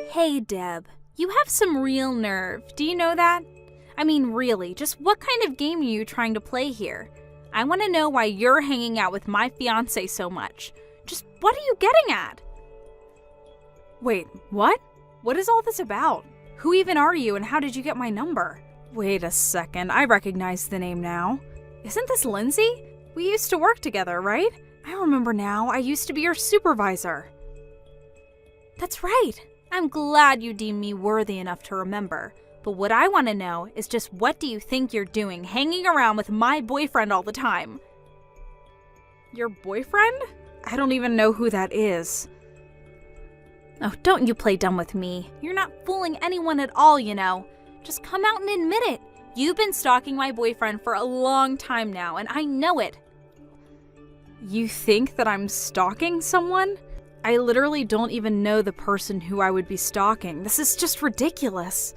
Hey, Deb, you have some real nerve. Do you know that? I mean, really, just what kind of game are you trying to play here? I want to know why you're hanging out with my fiance so much. Just what are you getting at? Wait, what? What is all this about? Who even are you and how did you get my number? Wait a second, I recognize the name now. Isn't this Lindsay? We used to work together, right? I remember now, I used to be your supervisor. That's right. I'm glad you deem me worthy enough to remember. But what I want to know is just what do you think you're doing hanging around with my boyfriend all the time? Your boyfriend? I don't even know who that is. Oh, don't you play dumb with me. You're not fooling anyone at all, you know. Just come out and admit it. You've been stalking my boyfriend for a long time now, and I know it. You think that I'm stalking someone? I literally don't even know the person who I would be stalking. This is just ridiculous.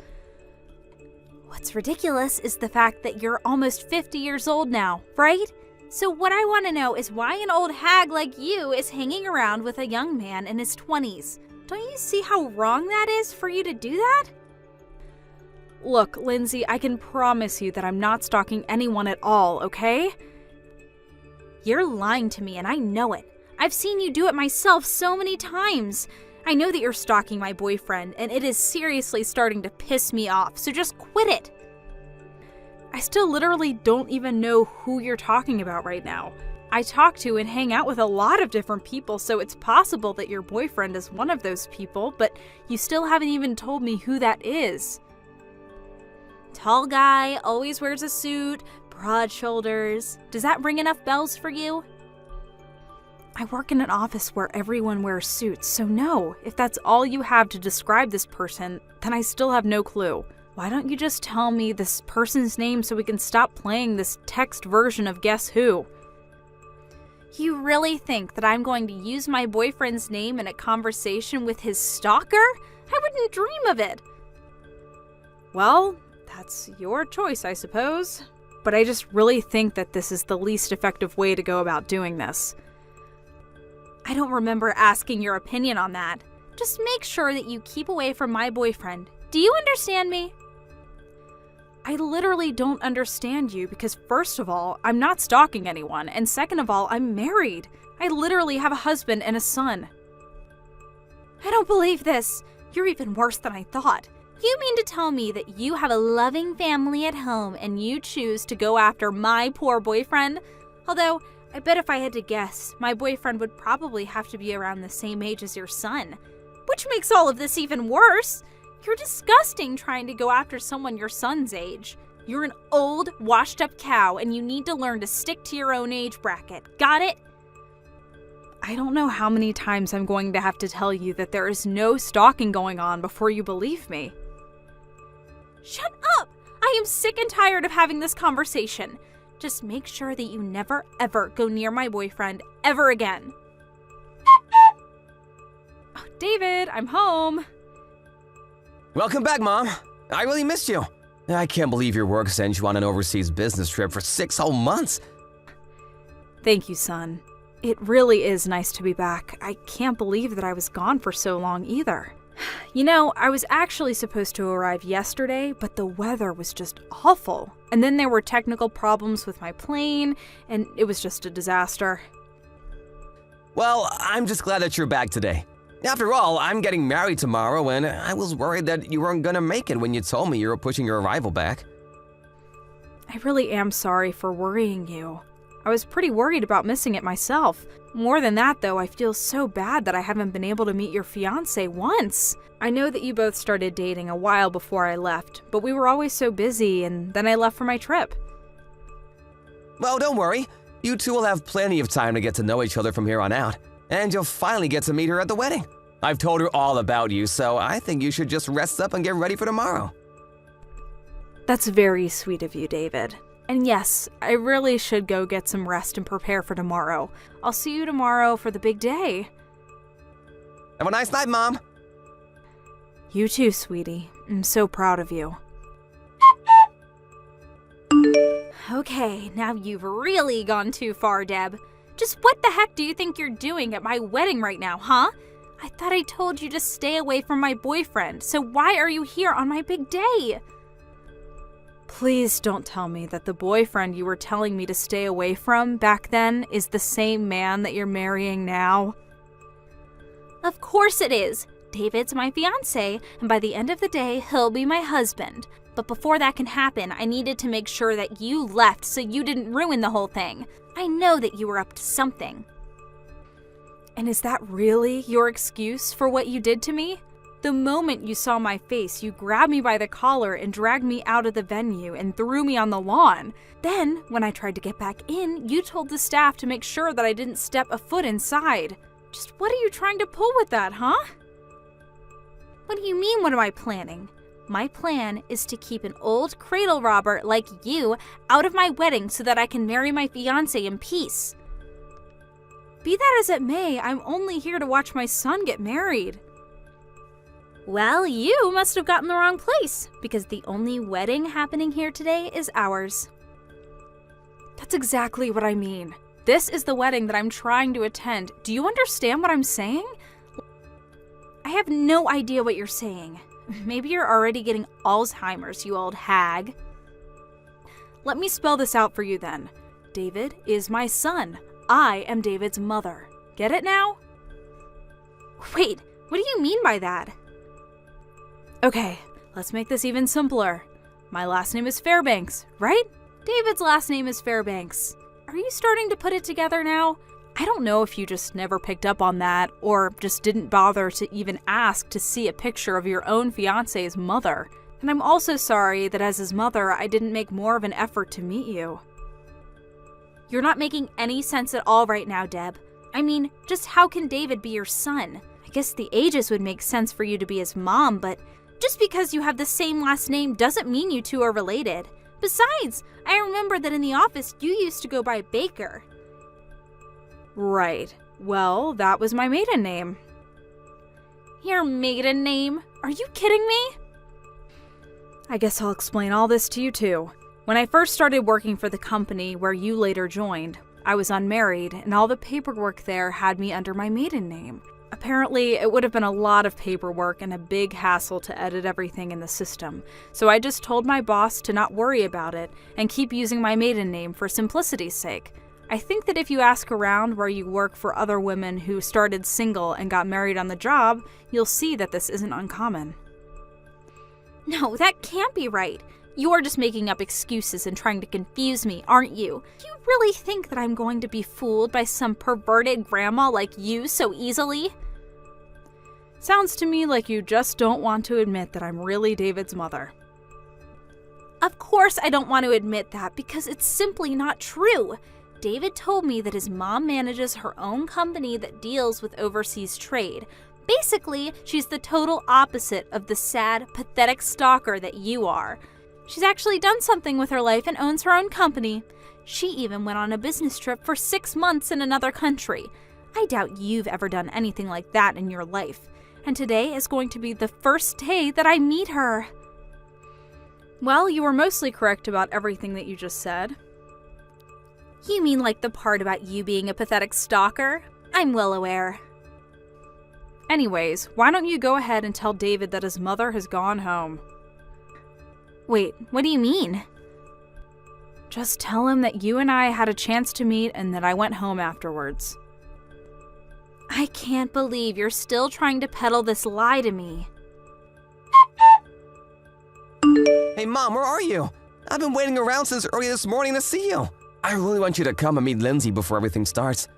What's ridiculous is the fact that you're almost 50 years old now, right? So what I want to know is why an old hag like you is hanging around with a young man in his 20s. Don't you see how wrong that is for you to do that? Look, Lindsay, I can promise you that I'm not stalking anyone at all, okay? You're lying to me and I know it. I've seen you do it myself so many times. I know that you're stalking my boyfriend, and it is seriously starting to piss me off, so just quit it. I still literally don't even know who you're talking about right now. I talk to and hang out with a lot of different people, so it's possible that your boyfriend is one of those people, but you still haven't even told me who that is. Tall guy, always wears a suit, broad shoulders. Does that ring enough bells for you? I work in an office where everyone wears suits, so no, if that's all you have to describe this person, then I still have no clue. Why don't you just tell me this person's name so we can stop playing this text version of Guess Who? You really think that I'm going to use my boyfriend's name in a conversation with his stalker? I wouldn't dream of it. Well, that's your choice, I suppose. But I just really think that this is the least effective way to go about doing this. I don't remember asking your opinion on that. Just make sure that you keep away from my boyfriend. Do you understand me? I literally don't understand you because first of all, I'm not stalking anyone, and second of all, I'm married. I literally have a husband and a son. I don't believe this. You're even worse than I thought. You mean to tell me that you have a loving family at home and you choose to go after my poor boyfriend? Although, I bet if I had to guess, my boyfriend would probably have to be around the same age as your son. Which makes all of this even worse. You're disgusting trying to go after someone your son's age. You're an old, washed-up cow, and you need to learn to stick to your own age bracket. Got it? I don't know how many times I'm going to have to tell you that there is no stalking going on before you believe me. Shut up! I am sick and tired of having this conversation. Just make sure that you never, ever go near my boyfriend ever again. Oh, David, I'm home. Welcome back, Mom. I really missed you. I can't believe your work sent you on an overseas business trip for 6 whole months. Thank you, son. It really is nice to be back. I can't believe that I was gone for so long either. You know, I was actually supposed to arrive yesterday, but the weather was just awful. And then there were technical problems with my plane, and it was just a disaster. Well, I'm just glad that you're back today. After all, I'm getting married tomorrow, and I was worried that you weren't gonna make it when you told me you were pushing your arrival back. I really am sorry for worrying you. I was pretty worried about missing it myself. More than that, though, I feel so bad that I haven't been able to meet your fiance once. I know that you both started dating a while before I left, but we were always so busy, and then I left for my trip. Well, don't worry. You two will have plenty of time to get to know each other from here on out, and you'll finally get to meet her at the wedding. I've told her all about you, so I think you should just rest up and get ready for tomorrow. That's very sweet of you, David. And yes, I really should go get some rest and prepare for tomorrow. I'll see you tomorrow for the big day. Have a nice night, Mom. You too, sweetie. I'm so proud of you. Okay, now you've really gone too far, Deb. Just what the heck do you think you're doing at my wedding right now, huh? I thought I told you to stay away from my boyfriend, so why are you here on my big day? Please don't tell me that the boyfriend you were telling me to stay away from back then is the same man that you're marrying now. Of course it is. David's my fiance, and by the end of the day, he'll be my husband. But before that can happen, I needed to make sure that you left so you didn't ruin the whole thing. I know that you were up to something. And is that really your excuse for what you did to me? The moment you saw my face, you grabbed me by the collar and dragged me out of the venue and threw me on the lawn. Then, when I tried to get back in, you told the staff to make sure that I didn't step a foot inside. Just what are you trying to pull with that, huh? What do you mean, what am I planning? My plan is to keep an old cradle robber like you out of my wedding so that I can marry my fiancé in peace. Be that as it may, I'm only here to watch my son get married. Well, you must have gotten the wrong place, because the only wedding happening here today is ours. That's exactly what I mean. This is the wedding that I'm trying to attend. Do you understand what I'm saying? I have no idea what you're saying. Maybe you're already getting Alzheimer's, you old hag. Let me spell this out for you then. David is my son. I am David's mother. Get it now? Wait, what do you mean by that? Okay, let's make this even simpler. My last name is Fairbanks, right? David's last name is Fairbanks. Are you starting to put it together now? I don't know if you just never picked up on that, or just didn't bother to even ask to see a picture of your own fiance's mother. And I'm also sorry that as his mother, I didn't make more of an effort to meet you. You're not making any sense at all right now, Deb. I mean, just how can David be your son? I guess the ages would make sense for you to be his mom, but just because you have the same last name doesn't mean you two are related. Besides, I remember that in the office you used to go by Baker. Right. Well, that was my maiden name. Your maiden name? Are you kidding me? I guess I'll explain all this to you too. When I first started working for the company where you later joined, I was unmarried and all the paperwork there had me under my maiden name. Apparently, it would have been a lot of paperwork and a big hassle to edit everything in the system, so I just told my boss to not worry about it and keep using my maiden name for simplicity's sake. I think that if you ask around where you work for other women who started single and got married on the job, you'll see that this isn't uncommon. No, that can't be right. You're just making up excuses and trying to confuse me, aren't you? Do you really think that I'm going to be fooled by some perverted grandma like you so easily? Sounds to me like you just don't want to admit that I'm really David's mother. Of course I don't want to admit that because it's simply not true. David told me that his mom manages her own company that deals with overseas trade. Basically, she's the total opposite of the sad, pathetic stalker that you are. She's actually done something with her life and owns her own company. She even went on a business trip for 6 months in another country. I doubt you've ever done anything like that in your life. And today is going to be the first day that I meet her. Well, you were mostly correct about everything that you just said. You mean like the part about you being a pathetic stalker? I'm well aware. Anyways, why don't you go ahead and tell David that his mother has gone home? Wait, what do you mean? Just tell him that you and I had a chance to meet and that I went home afterwards. I can't believe you're still trying to peddle this lie to me. Hey, Mom, where are you? I've been waiting around since early this morning to see you. I really want you to come and meet Lindsay before everything starts.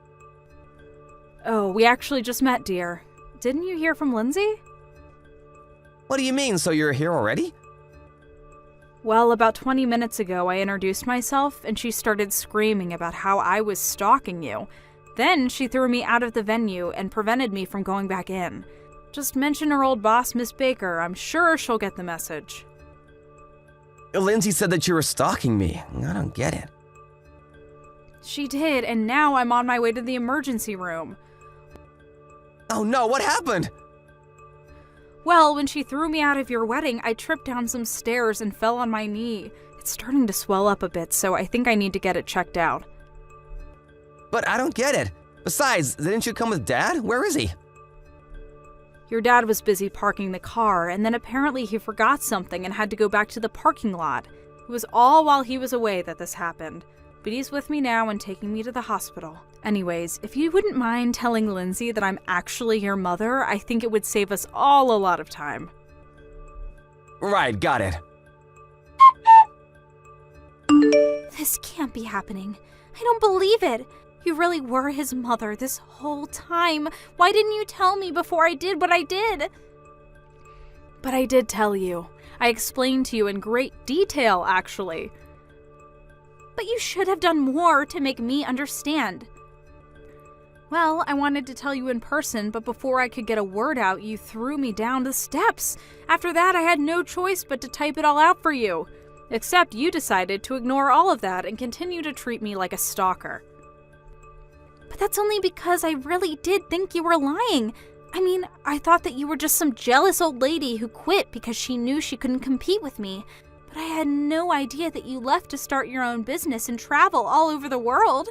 Oh, we actually just met, dear. Didn't you hear from Lindsay? What do you mean, so you're here already? Well, about 20 minutes ago, I introduced myself, and she started screaming about how I was stalking you. Then she threw me out of the venue and prevented me from going back in. Just mention her old boss, Miss Baker. I'm sure she'll get the message. Lindsay said that you were stalking me. I don't get it. She did, and now I'm on my way to the emergency room. Oh no, what happened? Well, when she threw me out of your wedding, I tripped down some stairs and fell on my knee. It's starting to swell up a bit, so I think I need to get it checked out. But I don't get it. Besides, didn't you come with Dad? Where is he? Your dad was busy parking the car, and then apparently he forgot something and had to go back to the parking lot. It was all while he was away that this happened. But he's with me now and taking me to the hospital. Anyways, if you wouldn't mind telling Lindsay that I'm actually your mother, I think it would save us all a lot of time. Right, got it. This can't be happening. I don't believe it. You really were his mother this whole time. Why didn't you tell me before I did what I did? But I did tell you. I explained to you in great detail, actually. But you should have done more to make me understand. Well, I wanted to tell you in person, but before I could get a word out, you threw me down the steps. After that, I had no choice but to type it all out for you. Except you decided to ignore all of that and continue to treat me like a stalker. But that's only because I really did think you were lying. I mean, I thought that you were just some jealous old lady who quit because she knew she couldn't compete with me. But I had no idea that you left to start your own business and travel all over the world.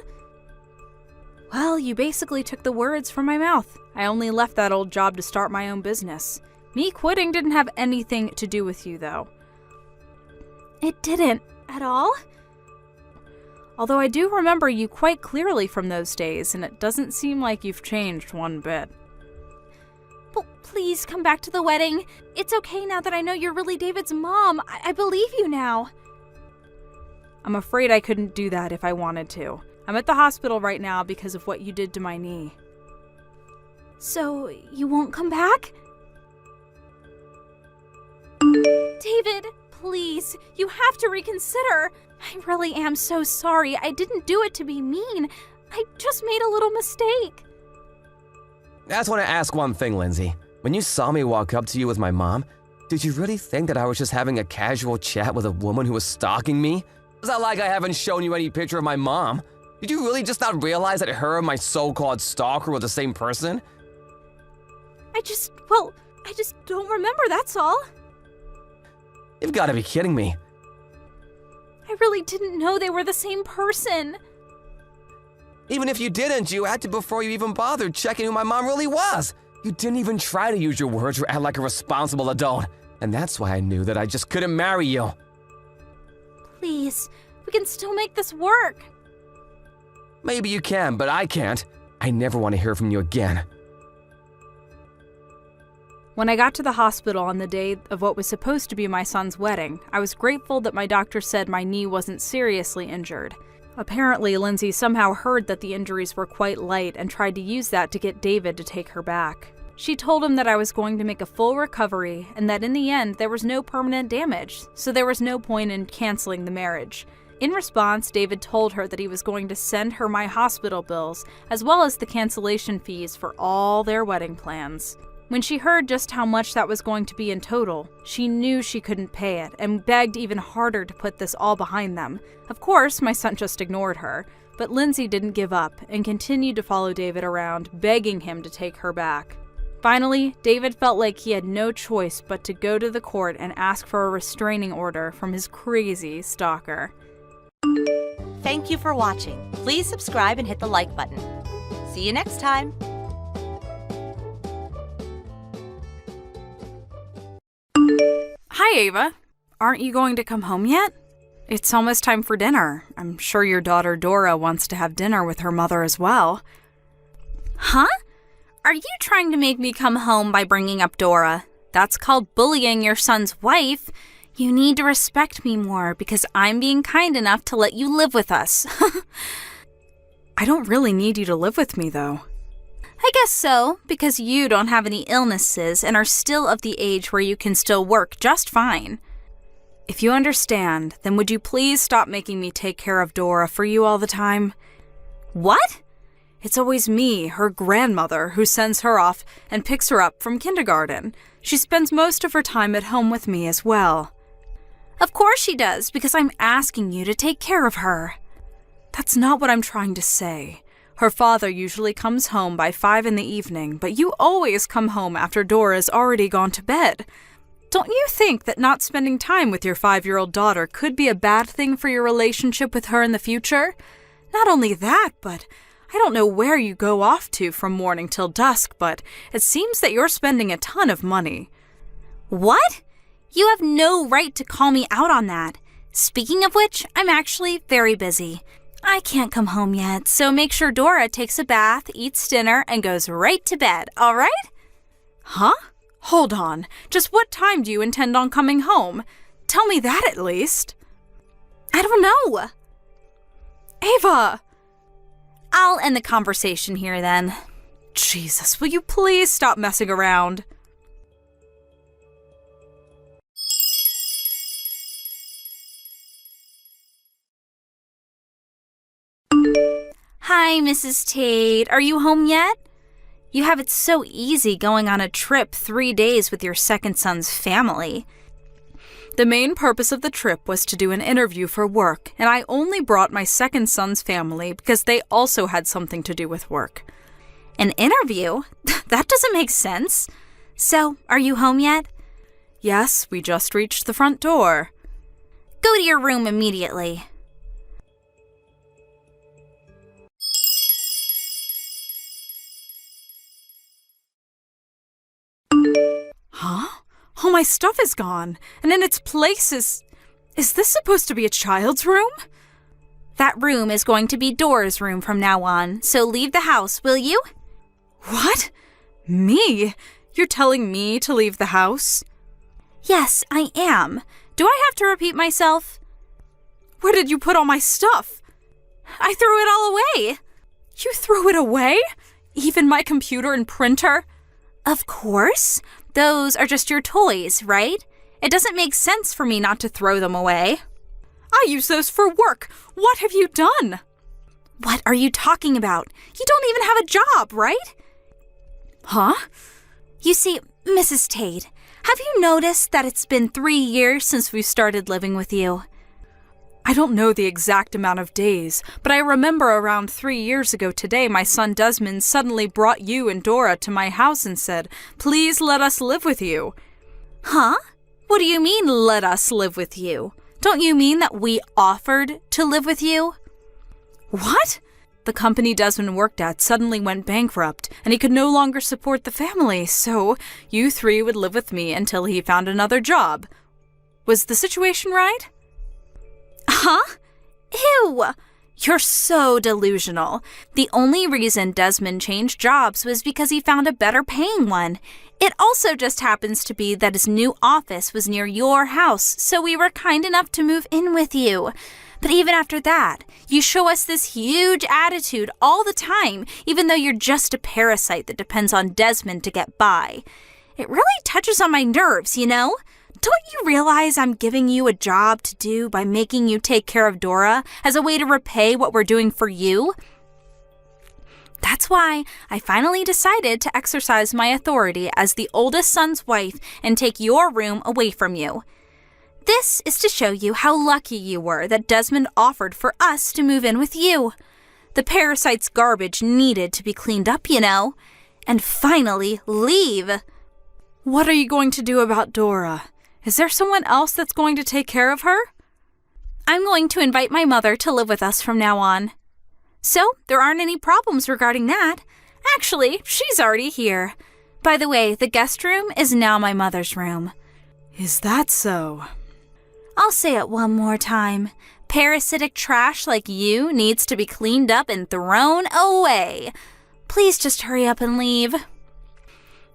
Well, you basically took the words from my mouth. I only left that old job to start my own business. Me quitting didn't have anything to do with you, though. It didn't at all? Although I do remember you quite clearly from those days, and it doesn't seem like you've changed one bit. Well, please come back to the wedding. It's okay now that I know you're really David's mom. I believe you now. I'm afraid I couldn't do that if I wanted to. I'm at the hospital right now because of what you did to my knee. So, you won't come back? David, please, you have to reconsider. I really am so sorry. I didn't do it to be mean. I just made a little mistake. I just want to ask one thing, Lindsay. When you saw me walk up to you with my mom, did you really think that I was just having a casual chat with a woman who was stalking me? It's not like I haven't shown you any picture of my mom. Did you really just not realize that her and my so-called stalker were the same person? I just don't remember, that's all. You've got to be kidding me. I really didn't know they were the same person. Even if you didn't, you acted before you even bothered checking who my mom really was. You didn't even try to use your words or act like a responsible adult. And that's why I knew that I just couldn't marry you. Please, we can still make this work. Maybe you can, but I can't. I never want to hear from you again. When I got to the hospital on the day of what was supposed to be my son's wedding, I was grateful that my doctor said my knee wasn't seriously injured. Apparently, Lindsay somehow heard that the injuries were quite light and tried to use that to get David to take her back. She told him that I was going to make a full recovery and that in the end there was no permanent damage, so there was no point in canceling the marriage. In response, David told her that he was going to send her my hospital bills, as well as the cancellation fees for all their wedding plans. When she heard just how much that was going to be in total, she knew she couldn't pay it and begged even harder to put this all behind them. Of course, my son just ignored her, but Lindsay didn't give up and continued to follow David around, begging him to take her back. Finally, David felt like he had no choice but to go to the court and ask for a restraining order from his crazy stalker. Thank you for watching. Please subscribe and hit the like button. See you next time. Hi, Ava. Aren't you going to come home yet? It's almost time for dinner. I'm sure your daughter Dora wants to have dinner with her mother as well. Huh? Are you trying to make me come home by bringing up Dora? That's called bullying your son's wife. You need to respect me more because I'm being kind enough to let you live with us. I don't really need you to live with me, though. I guess so, because you don't have any illnesses and are still of the age where you can still work just fine. If you understand, then would you please stop making me take care of Dora for you all the time? What? It's always me, her grandmother, who sends her off and picks her up from kindergarten. She spends most of her time at home with me as well. Of course she does, because I'm asking you to take care of her. That's not what I'm trying to say. Her father usually comes home by 5 in the evening, but you always come home after Dora's already gone to bed. Don't you think that not spending time with your 5-year-old daughter could be a bad thing for your relationship with her in the future? Not only that, but I don't know where you go off to from morning till dusk, but it seems that you're spending a ton of money. What? You have no right to call me out on that. Speaking of which, I'm actually very busy. I can't come home yet, so make sure Dora takes a bath, eats dinner, and goes right to bed, all right? Huh? Hold on. Just what time do you intend on coming home? Tell me that at least. I don't know. Ava! I'll end the conversation here then. Jesus, will you please stop messing around? Hi, Mrs. Tate. Are you home yet? You have it so easy going on a trip 3 days with your second son's family. The main purpose of the trip was to do an interview for work, and I only brought my second son's family because they also had something to do with work. An interview? That doesn't make sense. So, are you home yet? Yes, we just reached the front door. Go to your room immediately. Huh? All my stuff is gone, and in its place is this supposed to be a child's room? That room is going to be Dora's room from now on, so leave the house, will you? What? Me? You're telling me to leave the house? Yes, I am. Do I have to repeat myself? Where did you put all my stuff? I threw it all away. You threw it away? Even my computer and printer? Of course. Those are just your toys, right? It doesn't make sense for me not to throw them away. I use those for work. What have you done? What are you talking about? You don't even have a job, right? Huh? You see, Mrs. Tate, have you noticed that it's been 3 years since we started living with you? I don't know the exact amount of days, but I remember around 3 years ago today my son Desmond suddenly brought you and Dora to my house and said, "Please let us live with you." Huh? What do you mean, let us live with you? Don't you mean that we offered to live with you? What? The company Desmond worked at suddenly went bankrupt, and he could no longer support the family, so you three would live with me until he found another job. Was the situation right? Huh? Ew! You're so delusional. The only reason Desmond changed jobs was because he found a better paying one. It also just happens to be that his new office was near your house, so we were kind enough to move in with you. But even after that, you show us this huge attitude all the time, even though you're just a parasite that depends on Desmond to get by. It really touches on my nerves, you know? Don't you realize I'm giving you a job to do by making you take care of Dora as a way to repay what we're doing for you? That's why I finally decided to exercise my authority as the oldest son's wife and take your room away from you. This is to show you how lucky you were that Desmond offered for us to move in with you. The parasite's garbage needed to be cleaned up, you know. And finally, leave. What are you going to do about Dora? Is there someone else that's going to take care of her? I'm going to invite my mother to live with us from now on. So, there aren't any problems regarding that. Actually, she's already here. By the way, the guest room is now my mother's room. Is that so? I'll say it one more time. Parasitic trash like you needs to be cleaned up and thrown away. Please just hurry up and leave.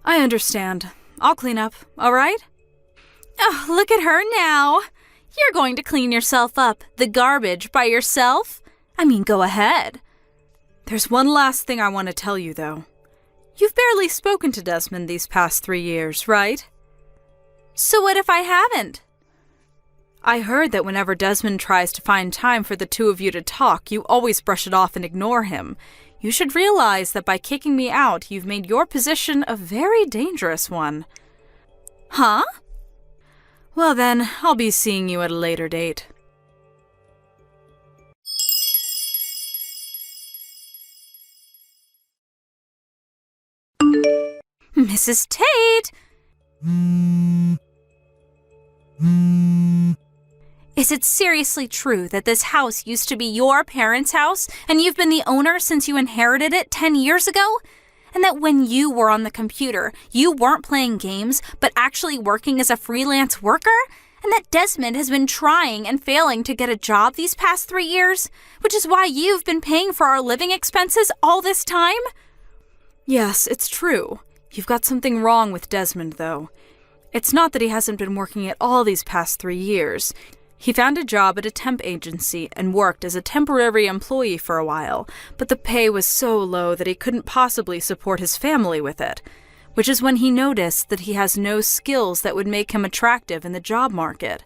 I understand. I'll clean up, all right? Oh, look at her now. You're going to clean yourself up, the garbage, by yourself? I mean, go ahead. There's one last thing I want to tell you, though. You've barely spoken to Desmond these past 3 years, right? So what if I haven't? I heard that whenever Desmond tries to find time for the two of you to talk, you always brush it off and ignore him. You should realize that by kicking me out, you've made your position a very dangerous one. Huh? Well then, I'll be seeing you at a later date. Mrs. Tate! Is it seriously true that this house used to be your parents' house and you've been the owner since you inherited it 10 years ago? And that when you were on the computer, you weren't playing games, but actually working as a freelance worker? And that Desmond has been trying and failing to get a job these past 3 years, which is why you've been paying for our living expenses all this time? Yes, it's true. You've got something wrong with Desmond, though. It's not that he hasn't been working at all these past 3 years. He found a job at a temp agency and worked as a temporary employee for a while, but the pay was so low that he couldn't possibly support his family with it, which is when he noticed that he has no skills that would make him attractive in the job market.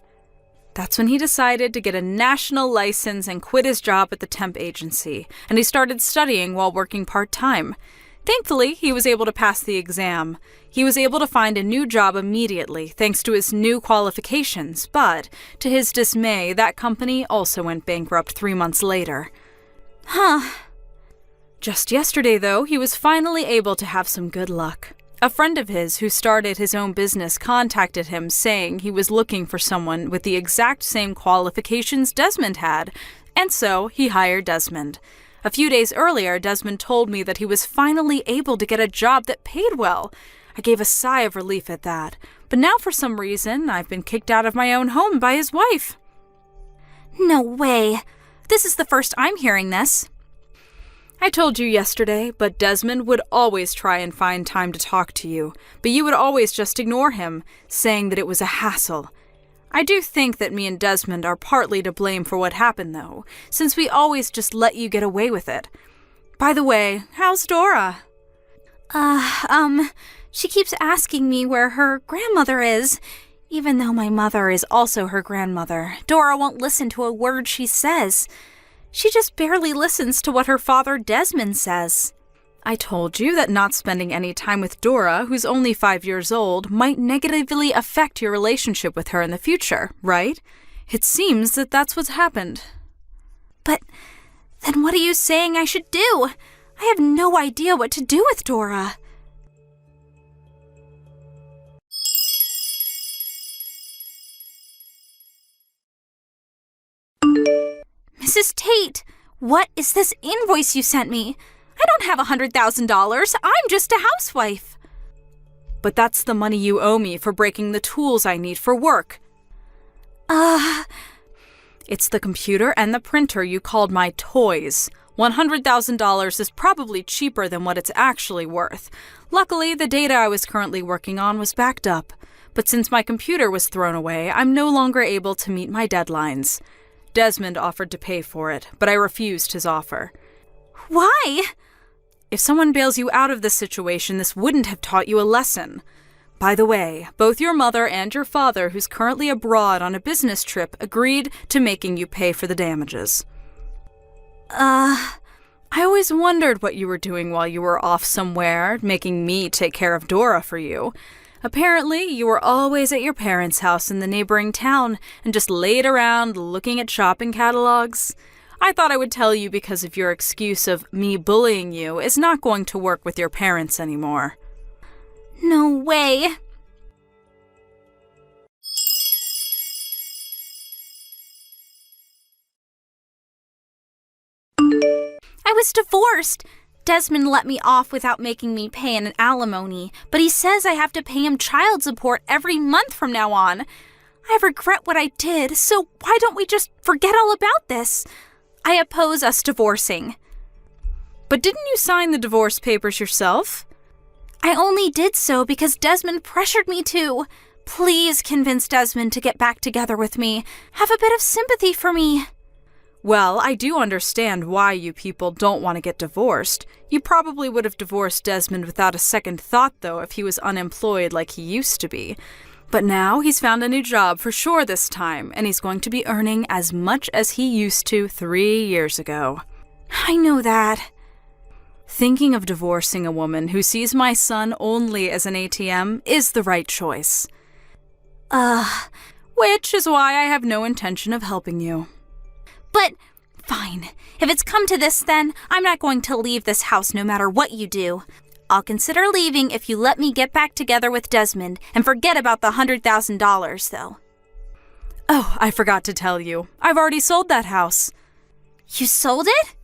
That's when he decided to get a national license and quit his job at the temp agency, and he started studying while working part-time. Thankfully, he was able to pass the exam. He was able to find a new job immediately thanks to his new qualifications, but, to his dismay, that company also went bankrupt 3 months later. Just yesterday, though, he was finally able to have some good luck. A friend of his who started his own business contacted him saying he was looking for someone with the exact same qualifications Desmond had, and so he hired Desmond. A few days earlier, Desmond told me that he was finally able to get a job that paid well. I gave a sigh of relief at that, but now for some reason, I've been kicked out of my own home by his wife. No way. This is the first I'm hearing this. I told you yesterday, but Desmond would always try and find time to talk to you, but you would always just ignore him, saying that it was a hassle. I do think that me and Desmond are partly to blame for what happened, though, since we always just let you get away with it. By the way, how's Dora? She keeps asking me where her grandmother is. Even though my mother is also her grandmother, Dora won't listen to a word she says. She just barely listens to what her father Desmond says. I told you that not spending any time with Dora, who's only 5 years old, might negatively affect your relationship with her in the future, right? It seems that that's what's happened. But then what are you saying I should do? I have no idea what to do with Dora. Mrs. Tate, what is this invoice you sent me? I don't have $100,000. I'm just a housewife. But that's the money you owe me for breaking the tools I need for work. It's the computer and the printer you called my toys. $100,000 is probably cheaper than what it's actually worth. Luckily, the data I was currently working on was backed up. But since my computer was thrown away, I'm no longer able to meet my deadlines. Desmond offered to pay for it, but I refused his offer. Why? If someone bails you out of this situation, this wouldn't have taught you a lesson. By the way, both your mother and your father, who's currently abroad on a business trip, agreed to making you pay for the damages. I always wondered what you were doing while you were off somewhere, making me take care of Dora for you. Apparently, you were always at your parents' house in the neighboring town and just laid around looking at shopping catalogs. I thought I would tell you because of your excuse of me bullying you is not going to work with your parents anymore. No way. I was divorced. Desmond let me off without making me pay an alimony, but he says I have to pay him child support every month from now on. I regret what I did, so why don't we just forget all about this? I oppose us divorcing. But didn't you sign the divorce papers yourself? I only did so because Desmond pressured me to. Please convince Desmond to get back together with me. Have a bit of sympathy for me. Well, I do understand why you people don't want to get divorced. You probably would have divorced Desmond without a second thought, though, if he was unemployed like he used to be. But now he's found a new job for sure this time, and he's going to be earning as much as he used to 3 years ago. I know that. Thinking of divorcing a woman who sees my son only as an ATM is the right choice. Which is why I have no intention of helping you. But, fine. If it's come to this, then I'm not going to leave this house no matter what you do. I'll consider leaving if you let me get back together with Desmond and forget about the $100,000, though. Oh, I forgot to tell you. I've already sold that house. You sold it?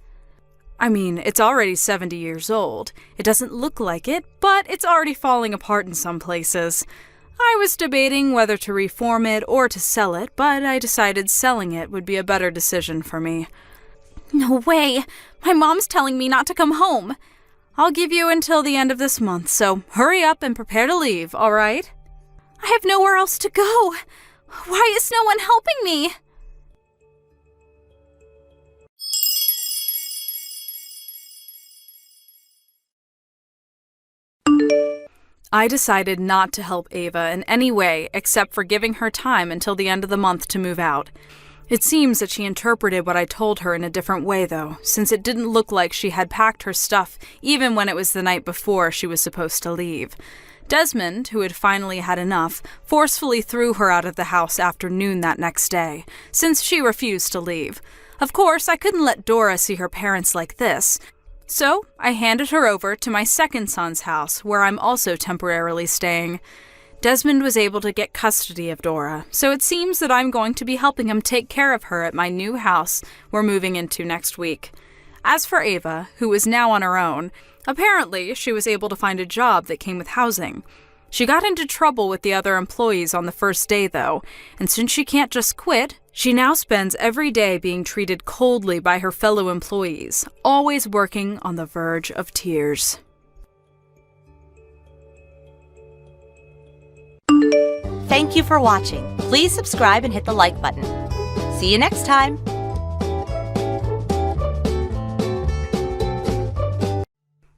I mean, it's already 70 years old. It doesn't look like it, but it's already falling apart in some places. I was debating whether to reform it or to sell it, but I decided selling it would be a better decision for me. No way. My mom's telling me not to come home. I'll give you until the end of this month, so hurry up and prepare to leave, all right? I have nowhere else to go. Why is no one helping me? I decided not to help Ava in any way except for giving her time until the end of the month to move out. It seems that she interpreted what I told her in a different way, though, since it didn't look like she had packed her stuff even when it was the night before she was supposed to leave. Desmond, who had finally had enough, forcefully threw her out of the house after noon that next day, since she refused to leave. Of course, I couldn't let Dora see her parents like this, so I handed her over to my second son's house, where I'm also temporarily staying. Desmond was able to get custody of Dora, so it seems that I'm going to be helping him take care of her at my new house we're moving into next week. As for Ava, who is now on her own, apparently she was able to find a job that came with housing. She got into trouble with the other employees on the first day, though, and since she can't just quit, she now spends every day being treated coldly by her fellow employees, always working on the verge of tears. Thank you for watching. Please subscribe and hit the like button. See you next time.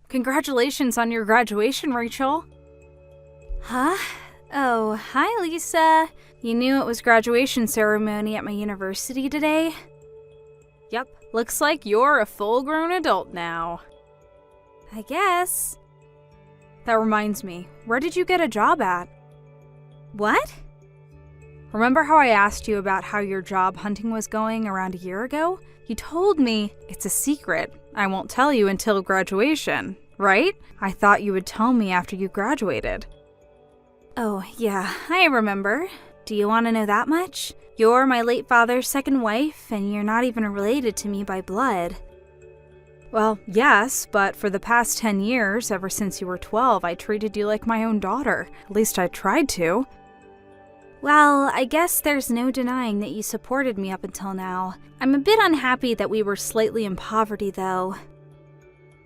Congratulations on your graduation, Rachel. Huh? Oh, hi, Lisa. You knew it was graduation ceremony at my university today? Yep, looks like you're a full-grown adult now. I guess. That reminds me, where did you get a job at? What? Remember how I asked you about how your job hunting was going around a year ago? You told me it's a secret. I won't tell you until graduation, right? I thought you would tell me after you graduated. Oh, yeah, I remember. Do you want to know that much? You're my late father's second wife, and you're not even related to me by blood. Well, yes, but for the past 10 years, ever since you were 12, I treated you like my own daughter. At least I tried to. Well, I guess there's no denying that you supported me up until now. I'm a bit unhappy that we were slightly in poverty, though.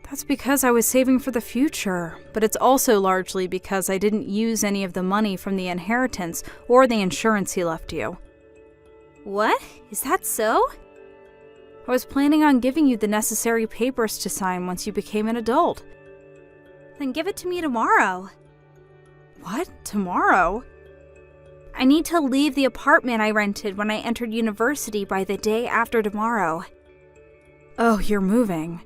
That's because I was saving for the future, but it's also largely because I didn't use any of the money from the inheritance or the insurance he left you. What? Is that so? I was planning on giving you the necessary papers to sign once you became an adult. Then give it to me tomorrow. What? Tomorrow? I need to leave the apartment I rented when I entered university by the day after tomorrow. Oh, you're moving.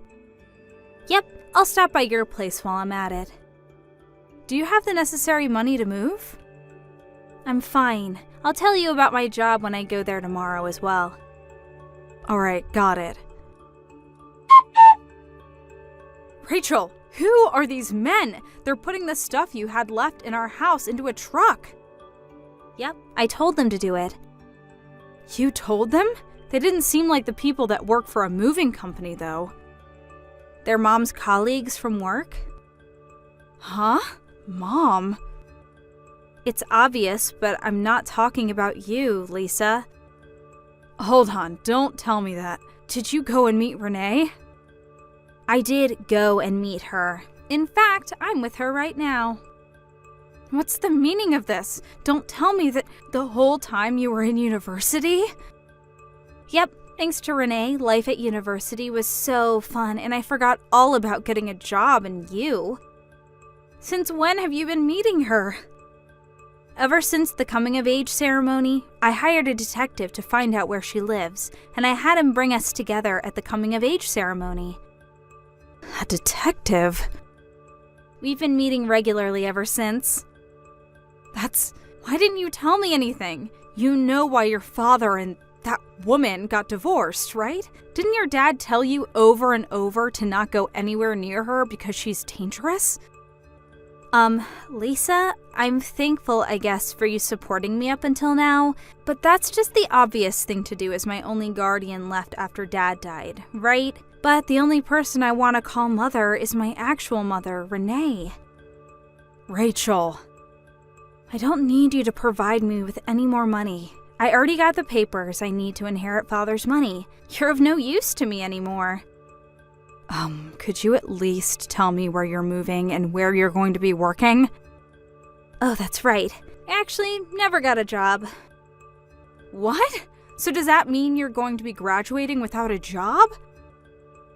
Yep, I'll stop by your place while I'm at it. Do you have the necessary money to move? I'm fine. I'll tell you about my job when I go there tomorrow as well. Alright, got it. Rachel, who are these men? They're putting the stuff you had left in our house into a truck. Yep, I told them to do it. You told them? They didn't seem like the people that work for a moving company, though. They're Mom's colleagues from work? Huh? Mom? It's obvious, but I'm not talking about you, Lisa. Hold on, don't tell me that. Did you go and meet Renee? I did go and meet her. In fact, I'm with her right now. What's the meaning of this? Don't tell me that the whole time you were in university? Yep, thanks to Renee, life at university was so fun, and I forgot all about getting a job and you. Since when have you been meeting her? Ever since the coming-of-age ceremony, I hired a detective to find out where she lives, and I had him bring us together at the coming-of-age ceremony. A detective? We've been meeting regularly ever since. Why didn't you tell me anything? You know why your father and that woman got divorced, right? Didn't your dad tell you over and over to not go anywhere near her because she's dangerous? Lisa, I'm thankful, I guess, for you supporting me up until now, but that's just the obvious thing to do as my only guardian left after Dad died, right? But the only person I want to call mother is my actual mother, Renee. Rachel. I don't need you to provide me with any more money. I already got the papers I need to inherit Father's money. You're of no use to me anymore. Could you at least tell me where you're moving and where you're going to be working? Oh, that's right. I actually never got a job. What? So does that mean you're going to be graduating without a job?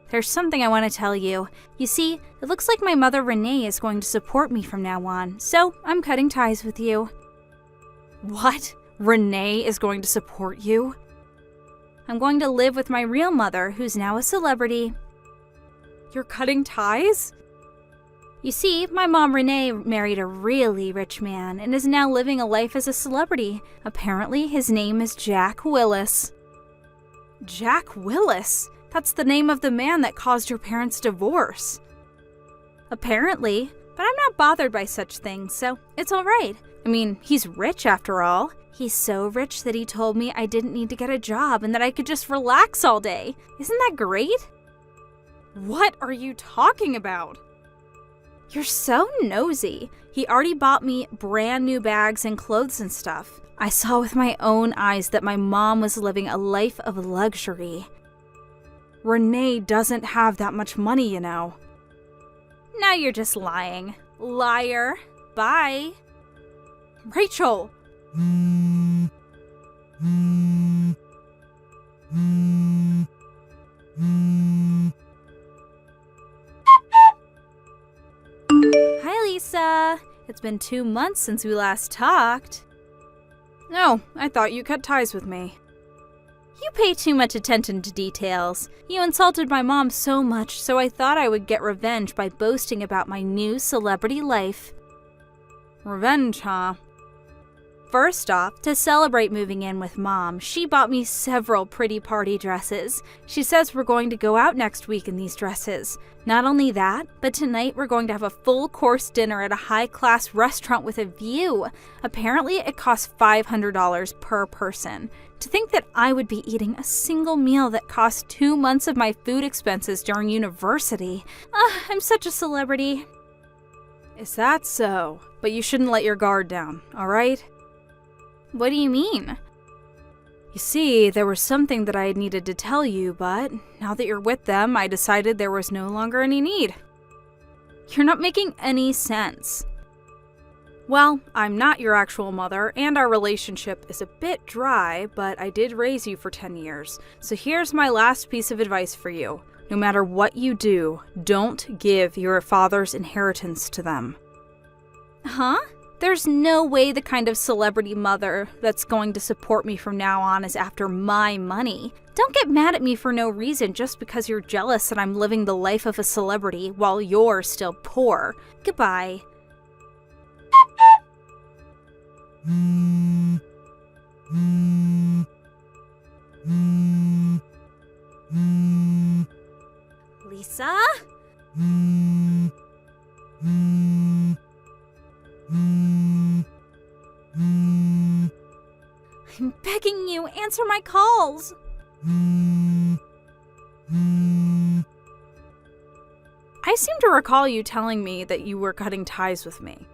There's something I want to tell you. You see, it looks like my mother Renee is going to support me from now on, so I'm cutting ties with you. What? Renee is going to support you? I'm going to live with my real mother, who's now a celebrity. You're cutting ties? You see, my mom Renee married a really rich man and is now living a life as a celebrity. Apparently, his name is Jack Willis. Jack Willis? That's the name of the man that caused your parents' divorce. Apparently, but I'm not bothered by such things, so it's all right. I mean, he's rich after all. He's so rich that he told me I didn't need to get a job and that I could just relax all day. Isn't that great? What are you talking about? You're so nosy. He already bought me brand new bags and clothes and stuff. I saw with my own eyes that my mom was living a life of luxury. Renee doesn't have that much money, you know. Now you're just lying. Liar. Bye. Rachel! Hi, Lisa. It's been 2 months since we last talked. No, I thought you cut ties with me. You pay too much attention to details. You insulted my mom so much, so I thought I would get revenge by boasting about my new celebrity life. Revenge, huh? First off, to celebrate moving in with Mom, she bought me several pretty party dresses. She says we're going to go out next week in these dresses. Not only that, but tonight we're going to have a full-course dinner at a high-class restaurant with a view. Apparently, it costs $500 per person. To think that I would be eating a single meal that cost 2 months of my food expenses during university. I'm such a celebrity. Is that so? But you shouldn't let your guard down, all right? What do you mean? You see, there was something that I had needed to tell you, but now that you're with them, I decided there was no longer any need. You're not making any sense. Well, I'm not your actual mother, and our relationship is a bit dry, but I did raise you for 10 years. So here's my last piece of advice for you. No matter what you do, don't give your father's inheritance to them. Huh? There's no way the kind of celebrity mother that's going to support me from now on is after my money. Don't get mad at me for no reason just because you're jealous that I'm living the life of a celebrity while you're still poor. Goodbye. Lisa? I'm begging you, answer my calls. I seem to recall you telling me that you were cutting ties with me.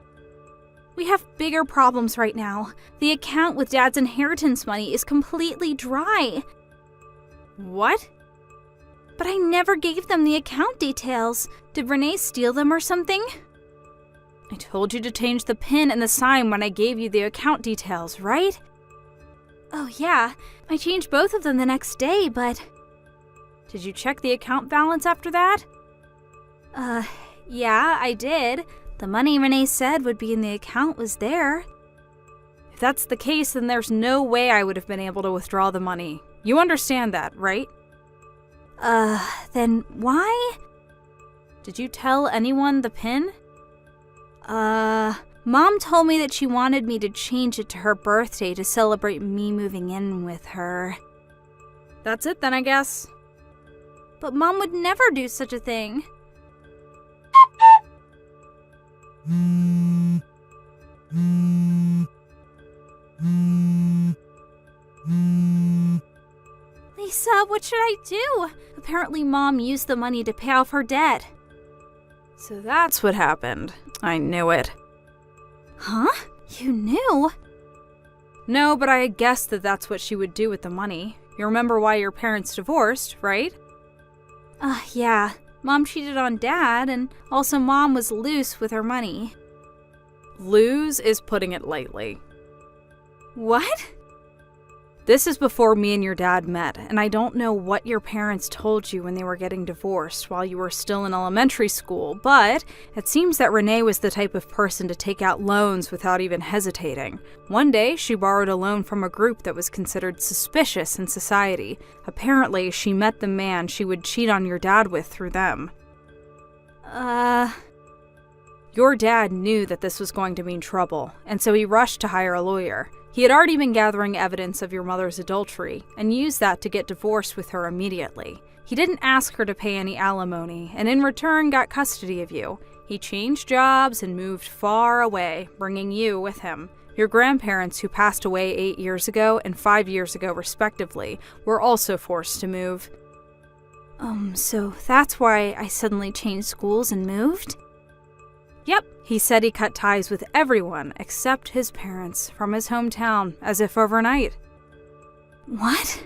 We have bigger problems right now. The account with Dad's inheritance money is completely dry. What? But I never gave them the account details. Did Renee steal them or something? I told you to change the PIN and the sign when I gave you the account details, right? Oh yeah, I changed both of them the next day, but... Did you check the account balance after that? Yeah, I did. The money Renee said would be in the account was there. If that's the case, then there's no way I would have been able to withdraw the money. You understand that, right? Then why? Did you tell anyone the PIN? Mom told me that she wanted me to change it to her birthday to celebrate me moving in with her. That's it then, I guess. But Mom would never do such a thing. Lisa, what should I do? Apparently Mom used the money to pay off her debt. So that's what happened. I knew it. Huh? You knew? No, but I guessed that that's what she would do with the money. You remember why your parents divorced, right? Yeah. Mom cheated on Dad, and also Mom was loose with her money. Lose is putting it lightly. What? This is before me and your dad met, and I don't know what your parents told you when they were getting divorced while you were still in elementary school, but it seems that Renee was the type of person to take out loans without even hesitating. One day, she borrowed a loan from a group that was considered suspicious in society. Apparently, she met the man she would cheat on your dad with through them. Your dad knew that this was going to mean trouble, and so he rushed to hire a lawyer. He had already been gathering evidence of your mother's adultery, and used that to get divorced with her immediately. He didn't ask her to pay any alimony, and in return got custody of you. He changed jobs and moved far away, bringing you with him. Your grandparents, who passed away 8 years ago and 5 years ago respectively, were also forced to move. So that's why I suddenly changed schools and moved? Yep, he said he cut ties with everyone except his parents from his hometown, as if overnight. What?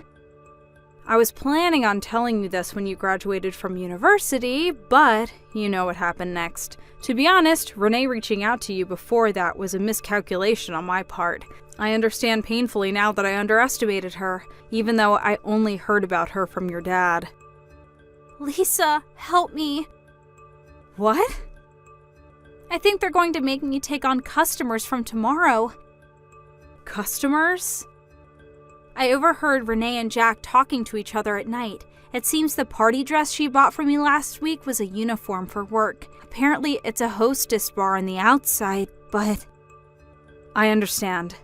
I was planning on telling you this when you graduated from university, but you know what happened next. To be honest, Renee reaching out to you before that was a miscalculation on my part. I understand painfully now that I underestimated her, even though I only heard about her from your dad. Lisa, help me. What? I think they're going to make me take on customers from tomorrow. Customers? I overheard Renee and Jack talking to each other at night. It seems the party dress she bought for me last week was a uniform for work. Apparently, it's a hostess bar on the outside, but... I understand.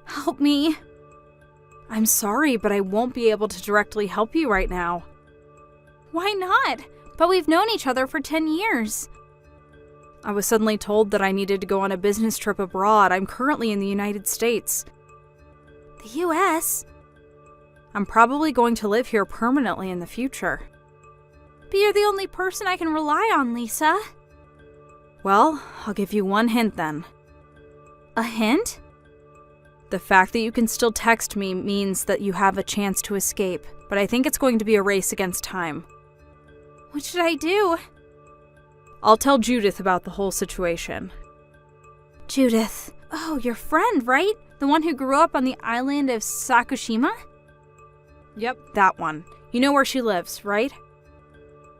Help me. I'm sorry, but I won't be able to directly help you right now. Why not? But we've known each other for 10 years. I was suddenly told that I needed to go on a business trip abroad. I'm currently in the United States. The U.S.? I'm probably going to live here permanently in the future. But you're the only person I can rely on, Lisa. Well, I'll give you one hint then. A hint? The fact that you can still text me means that you have a chance to escape, but I think it's going to be a race against time. What should I do? I'll tell Judith about the whole situation. Judith. Oh, your friend, right? The one who grew up on the island of Sakushima? Yep, that one. You know where she lives, right?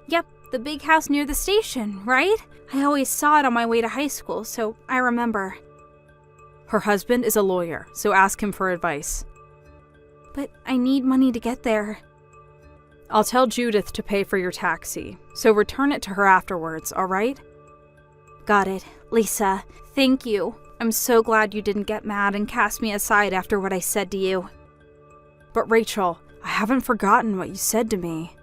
Yep, the big house near the station, right? I always saw it on my way to high school, so I remember. Her husband is a lawyer, so ask him for advice. But I need money to get there. I'll tell Judith to pay for your taxi, so return it to her afterwards, all right? Got it. Lisa, thank you. I'm so glad you didn't get mad and cast me aside after what I said to you. But Rachel, I haven't forgotten what you said to me.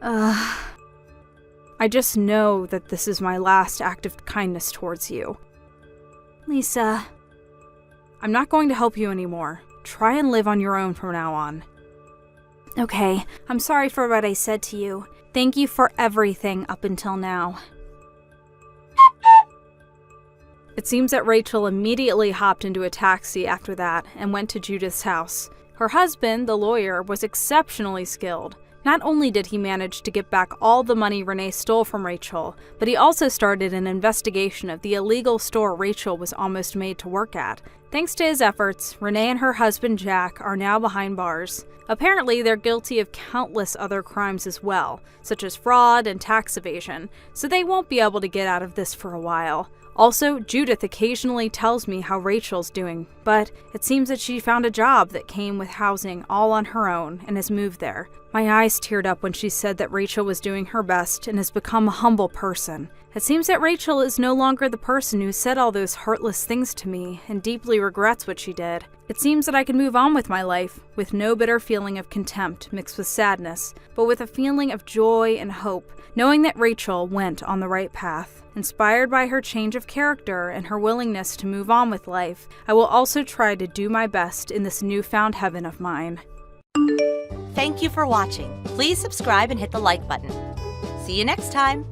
I just know that this is my last act of kindness towards you. Lisa. I'm not going to help you anymore. Try and live on your own from now on. Okay, I'm sorry for what I said to you. Thank you for everything up until now. It seems that Rachel immediately hopped into a taxi after that and went to Judith's house. Her husband, the lawyer, was exceptionally skilled. Not only did he manage to get back all the money Renee stole from Rachel, but he also started an investigation of the illegal store Rachel was almost made to work at. Thanks to his efforts, Renee and her husband Jack are now behind bars. Apparently, they're guilty of countless other crimes as well, such as fraud and tax evasion, so they won't be able to get out of this for a while. Also, Judith occasionally tells me how Rachel's doing, but it seems that she found a job that came with housing all on her own and has moved there. My eyes teared up when she said that Rachel was doing her best and has become a humble person. It seems that Rachel is no longer the person who said all those heartless things to me and deeply regrets what she did. It seems that I can move on with my life with no bitter feeling of contempt mixed with sadness, but with a feeling of joy and hope, knowing that Rachel went on the right path. Inspired by her change of character and her willingness to move on with life, I will also try to do my best in this newfound heaven of mine. Thank you for watching. Please subscribe and hit the like button. See you next time.